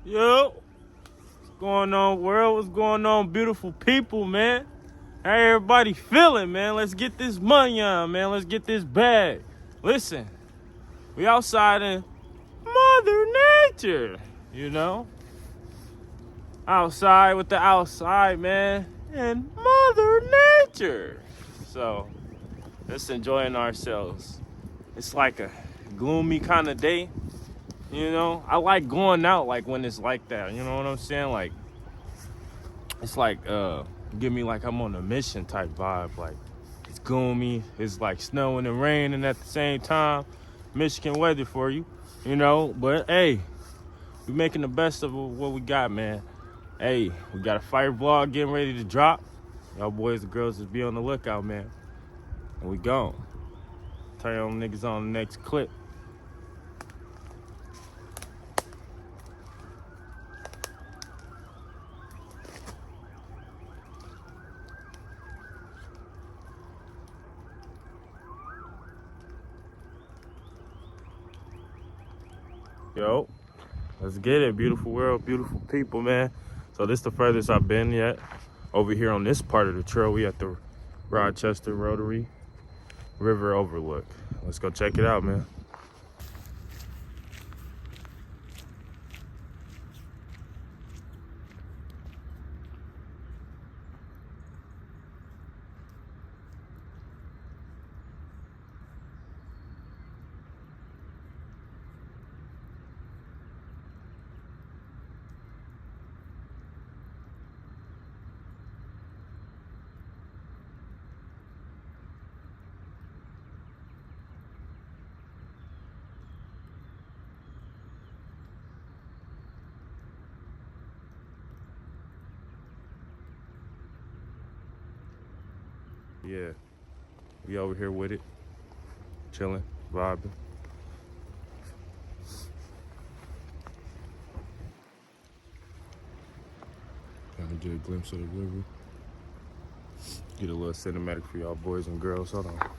Yo, what's going on, world? What's going on, beautiful people, man? How everybody feeling, man? Let's get this money on, man. Let's get this bag. Listen, we outside in Mother Nature, you know? Outside with the outside, man, and Mother Nature. So, let's enjoying ourselves. It's like a gloomy kind of day, you know? I like going out like when it's like that, you know what I'm saying? Like, it's like give me like I'm on a mission type vibe. Like it's gloomy, it's like snowing and raining at the same time. Michigan weather for you, you know. But hey, we making the best of what we got, man. Hey, we got a fire vlog getting ready to drop. Y'all boys and girls just be on the lookout, man. And we gone. Turn on niggas on the next clip. Yo, let's get it. Beautiful world, beautiful people, man. So this is the furthest I've been yet. Over here on this part of the trail, we at the Rochester Rotary River Overlook. Let's go check it out, man. Yeah, we over here with it, chilling, vibing. Kind of get a glimpse of the river. Get a little cinematic for y'all boys and girls. Hold on.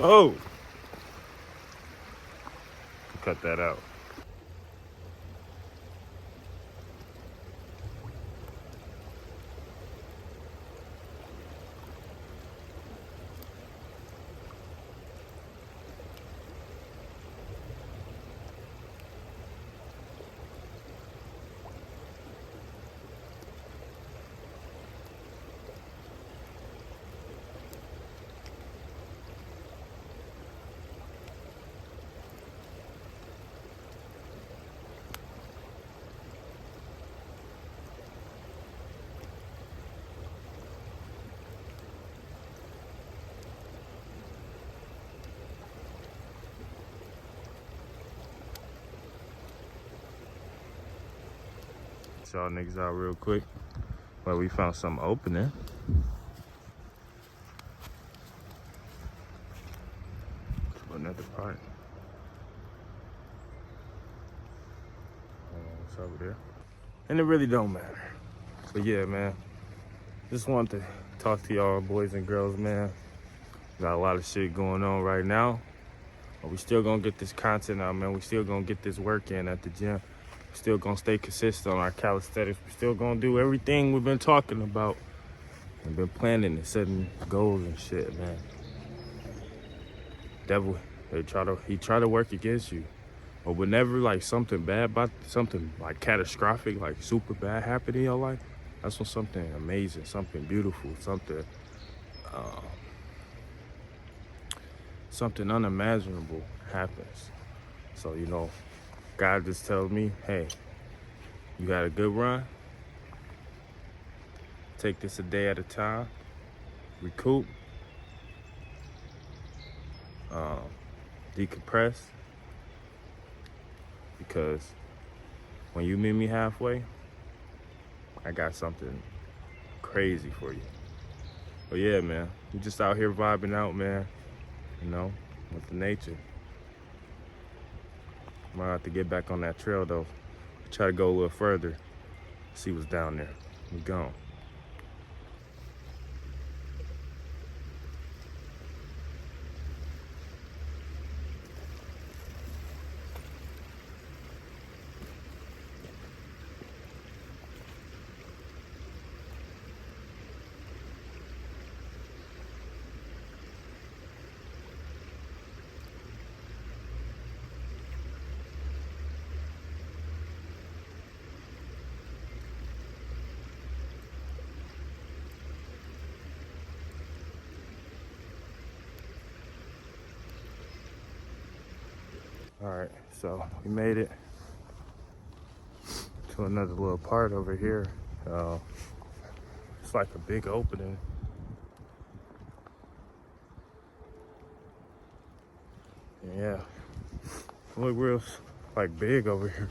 Oh, cut that out. Y'all niggas out real quick. Well, we found something opening. Another part. What's over there? And it really don't matter. But yeah, man. Just wanted to talk to y'all boys and girls, man. Got a lot of shit going on right now. But we still gonna get this content out, man. We still gonna get this work in at the gym. We still gonna stay consistent on our calisthenics. We still gonna do everything we've been talking about and been planning and setting goals and shit, man. Devil, he try to work against you. But whenever like something bad about something like catastrophic, like super bad happened in your life, that's when something amazing, something beautiful, something unimaginable happens. So, you know, God just tells me, hey, you had a good run. Take this a day at a time. Recoup. Decompress. Because when you meet me halfway, I got something crazy for you. But yeah, man, we just out here vibing out, man. You know, with the nature. Might have to get back on that trail though. Try to go a little further, see what's down there. We gone. All right, so we made it to another little part over here. It's like a big opening. Yeah, look real like big over here.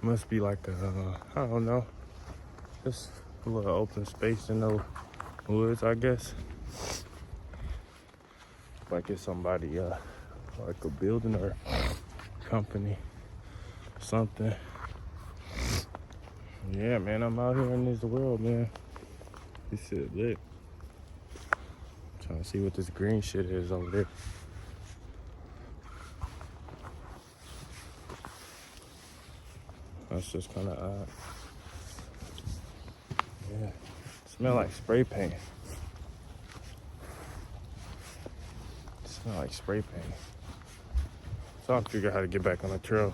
Must be like I don't know, just a little open space in the woods, I guess. Like it's somebody like a building or company, something. Yeah, man, I'm out here in this world, man. This shit lit. Trying to see what this green shit is over there. That's just kind of odd. Yeah, smell like spray paint. Smell like spray paint. So I'll figure out how to get back on the trail.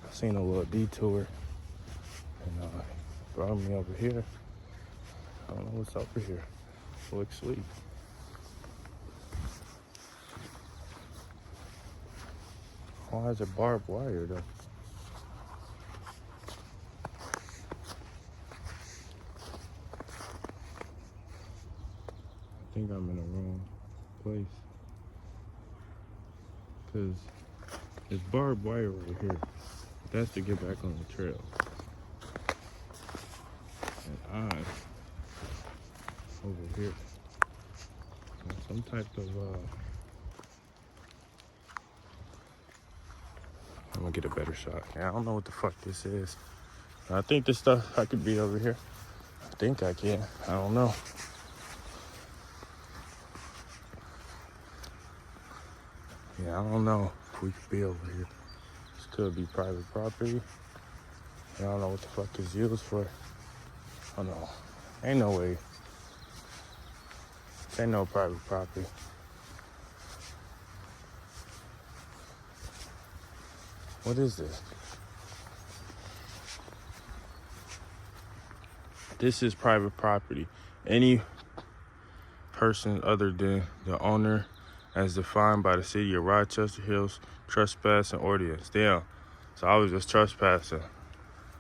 I seen a little detour and brought me over here. I don't know what's over here. Looks sweet. Why is it barbed wire though? I think I'm in the wrong place. Cause there's barbed wire over here. That's to get back on the trail. And I'm over here. Some type of I'm gonna get a better shot. Yeah, I don't know what the fuck this is. I think this stuff I could be over here. I think I can. I don't know. Yeah, I don't know if we could be over here. This could be private property. I don't know what the fuck it's used for. Oh no. Ain't no way. This ain't no private property. What is this? This is private property. Any person other than the owner as defined by the city of Rochester Hills trespass and ordinance. Damn. So I was just trespassing.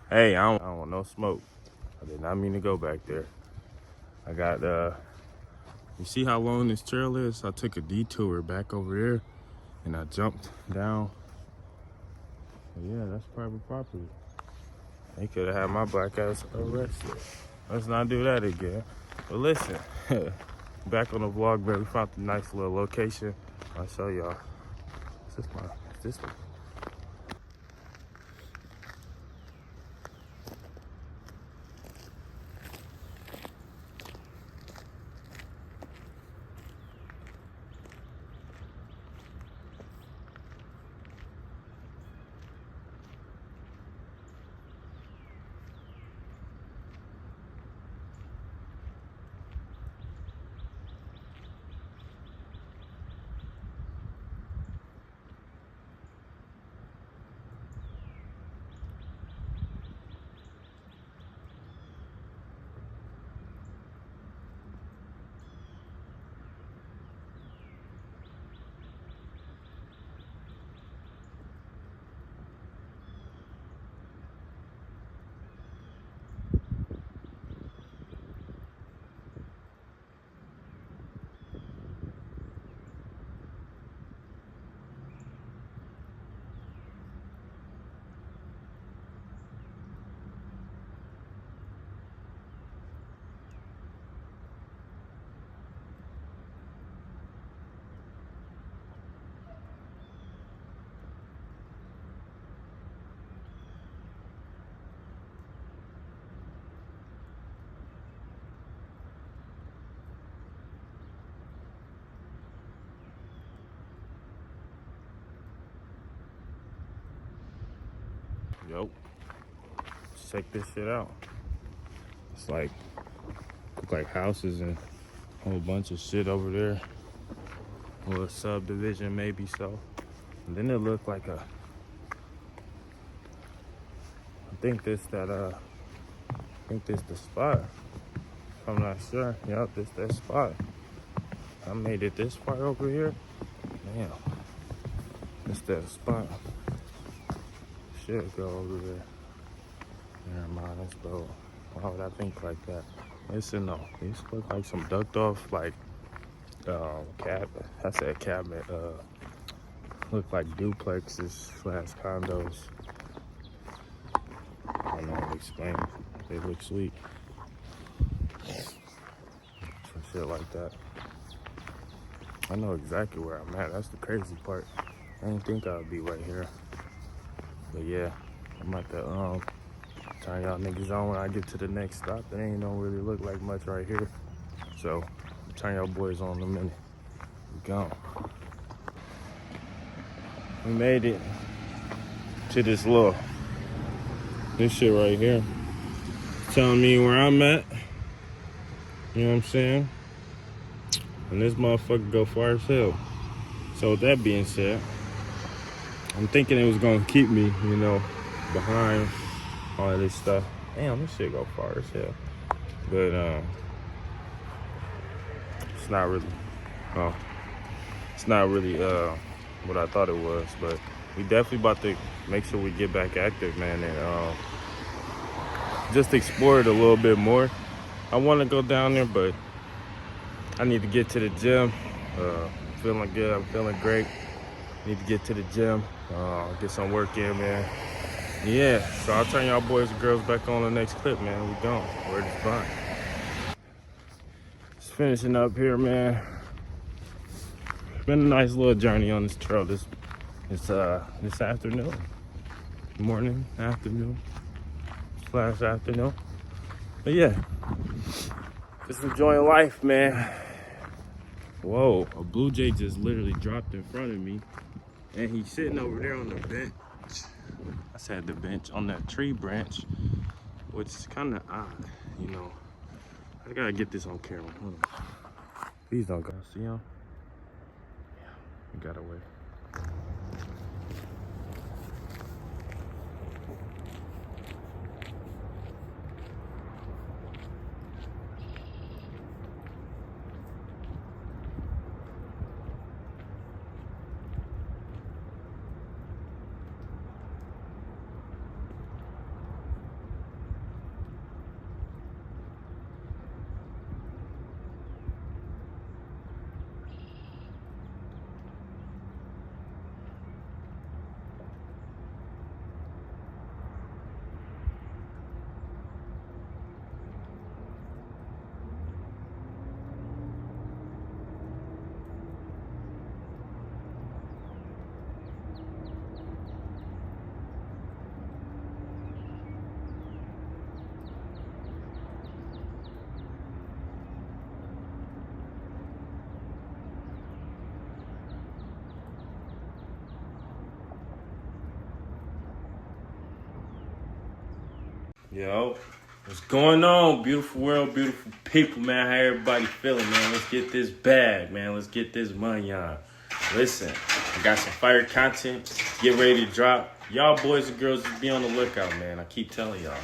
Hey, I don't want no smoke. I did not mean to go back there. I got you see how long this trail is? I took a detour back over here and I jumped down. Yeah, that's private property. They could have had my black ass arrested. Let's not do that again. But listen, back on the vlog, man, we found a nice little location. I'll show y'all. Is this one? Yup. Check this shit out. It's like, look like houses and a whole bunch of shit over there. A little subdivision maybe so. And then it looked like I think this the spot. I'm not sure. Yup, this that spot. I made it this far over here. Damn. This that spot. Should go over there. Never mind, let's go. Why would I think like that? Listen, no. These look like some ducked off, like, cabin. I said cabinet. Look like duplexes / condos. I don't know how to explain. They look sweet. Some shit like that. I know exactly where I'm at. That's the crazy part. I didn't think I would be right here. But yeah, I'm at the turn y'all niggas on when I get to the next stop. It ain't don't really look like much right here. So turn y'all boys on in a minute. We gone. We made it to this shit right here. Telling me where I'm at. You know what I'm saying? And this motherfucker go far as hell. So with that being said, I'm thinking it was gonna keep me, you know, behind all of this stuff. Damn, this shit go far as hell. But it's not really what I thought it was. But we definitely about to make sure we get back active, man, and just explore it a little bit more. I want to go down there, but I need to get to the gym. Feeling good, I'm feeling great. Need to get to the gym, get some work in, man. Yeah, so I'll turn y'all boys and girls back on the next clip, man. We gone. Word is bond. Just finishing up here, man. It's been a nice little journey on this trail this afternoon. Morning, afternoon, / afternoon. But yeah, just enjoying life, man. Whoa, a blue jay just literally dropped in front of me. And he's sitting over there on the bench. I said the bench, on that tree branch, which is kind of odd, you know. I gotta get this on camera. Hold on. Please don't go. See him? Yeah, we got away. Yo, what's going on? Beautiful world, beautiful people, man. How everybody feeling, man? Let's get this bag, man. Let's get this money on. Listen, I got some fire content. Get ready to drop. Y'all boys and girls, just be on the lookout, man. I keep telling y'all.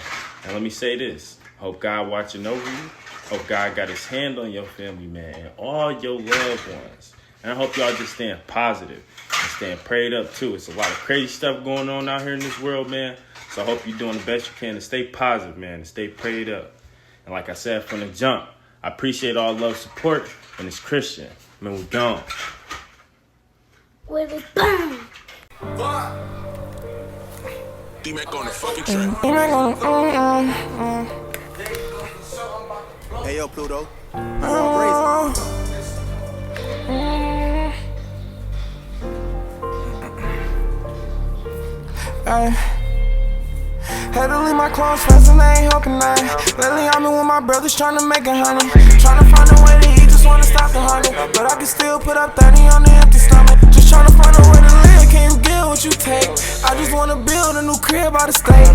And let me say this. Hope God watching over you. Hope God got his hand on your family, man. And all your loved ones. And I hope y'all just staying positive. And staying prayed up, too. It's a lot of crazy stuff going on out here in this world, man. So I hope you're doing the best you can to stay positive, man, and stay prayed up. And like I said from the jump, I appreciate all love, support, and it's Christian. Man, we gone. With a bang. D-Mac on the fucking track. Hey, yo, Pluto. Had to leave my clothes fast and they ain't helping that. Lately I'm in with my brothers trying to make it honey. Trying to find a way to eat, just wanna stop the hunger. But I can still put up 30 on the empty stomach. Just trying to find a way to live, can't get what you take. I just wanna build a new crib out of state.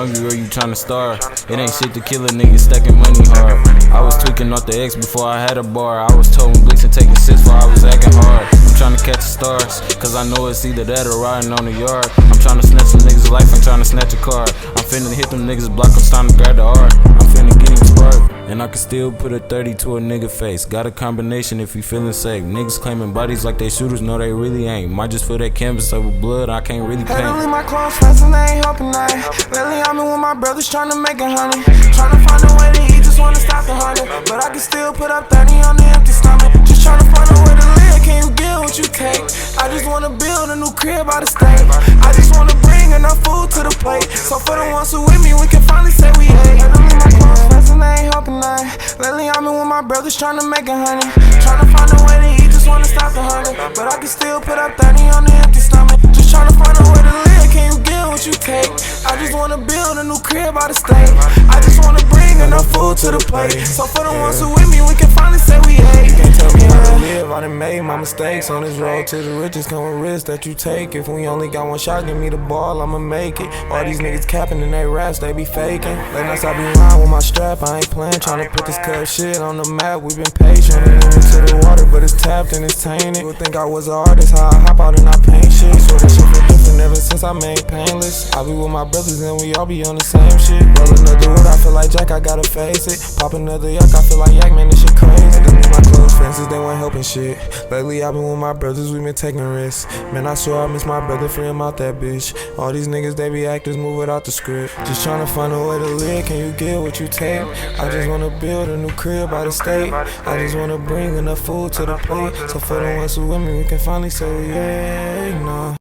hungry or you tryna starve. It ain't shit to kill a nigga stacking money hard. I was tweaking off the X before I had a bar. I was told Blixen taking 6 before I was acting hard. I'm tryna catch the stars, cause I know it's either that or riding on the yard. I'm tryna snatch some niggas' life, ain't tryna snatch a car. I'm finna hit them niggas block, I'm time to grab the R. I'm finna get him spark, and I can still put a 30 to a nigga face. Got a combination if you feeling safe. Niggas claiming bodies like they shooters, no they really ain't. Might just feel that canvas over blood, I can't really paint. Had to leave my close friends and they ain't helping that. Lately I've been with my brothers trying to make it honey. Trying to find a way to eat, just wanna stop the hunger. But I can still put up 30 on the empty stomach. Just trying to find a way to live, can you get what you take? I just wanna build a new crib out of state. I just wanna bring enough food to the plate. So for the ones who with me, we can finally say we ate. Had to leave my close friends and they ain't helping that. Lately I've been with my brothers trying to make it honey. Trying to find a way to eat, just wanna stop the hunger. But I can still put up 30 on the empty stomach. Just trying to find a way to live, can you get what you take? I just wanna build a new crib out of state. I just wanna bring enough food to the plate. So for the ones who with me, we can finally say we ate. You can't tell me how to live, I done made my mistakes. On this road to the riches come with risks that you take. If we only got one shot, give me the ball, I'ma make it. All these niggas capping in they raps, they be faking. Late nights I be lying with my strap, I ain't playing. Tryna put this cup shit on the map, we been patient. And into the water, but it's tapped and it's tainted. You would think I was an artist, how I hop out and I paint shit. So this shit feel different ever since I made Painless. I be with my brothers and we all be on the same shit. Roll another wood, I feel like Jack, I gotta face it. Pop another yuck, I feel like Yak, man, this shit crazy. Then my close friends, they weren't helping shit. Lately I been with my brothers, we been taking risks. Man, I swear I miss my brother, free him out that bitch. All these niggas, they be actors, move without the script. Just tryna find a way to live, can you get what you take? I just wanna build a new crib out of state. I just wanna bring enough food to the plate. So for the ones who with me, we can finally say, yeah, no.